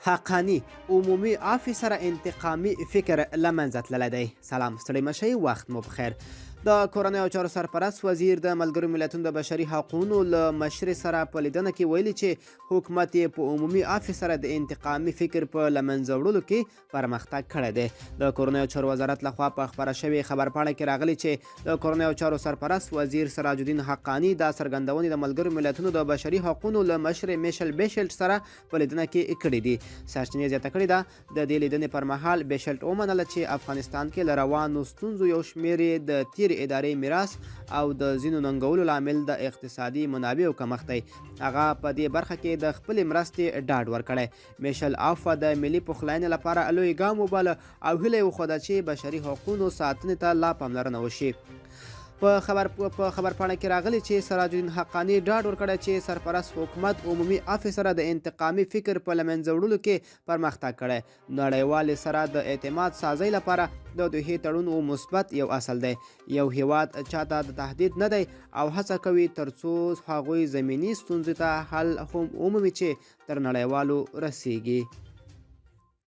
حقانی عمومي عافیې سره انتقامي فکر له منځه تللی دی. سلام ستړي مه شئ، وخت مو بخیر. د کورنیو چارو سرپرست وزیر د ملګرو ملتونو د بشري حقونو له مشرې سره په لیدنه کې ویلي چې حکومت یې په عمومي عافیې سره د انتقامي فکر په له منځه وړلو کې پرمختګ کړی دی. د کورنیو چارو وزارت لخوا په خپره شوې خبرپاڼه کې راغلي چې د کورنیو چارو سرپرست وزیر سراج الدین حقانی دا څرګندونې د ملګرو ملتونو د بشري حقونو له مشرې میشل بیشلټ سره په لیدنه کې کړې دي. سرچینې زیاته کړې ده د دې لیدنې پر مهال بیشلټ ومنله چې افغانستان کې له روانو ستونزو یو شمېر یې د تېرې ادارې میراث او د ځینو ننګولو لامل د اقتصادي منابعو کمښت دی. هغه په دې برخه کې د خپلې مرستې ډاډ ورکړی. میشل عفوا د ملي پخلاینې لپاره لوی ګام وباله او هیله یې وښوده چې بشري حقونو ساتنې ته لا پاملرنه وشي. په خبرپاڼه کې راغلی چې سراج الدین حقانی ډاډ ورکړی چې سرپرست حکومت عمومي عافیې سره د انتقامي فکر په له منځه وړلو کې پرمختګ کړی. نړیوالې سره د اعتماد سازۍ لپاره د دوحې تړون مثبت یو اصل دی. یو هیواد چاته د تهدید نه دی او هڅه کوي ترڅو هغوی زمینی ستونزې ته حل هم ومومي چې تر نړیوالو رسیږي.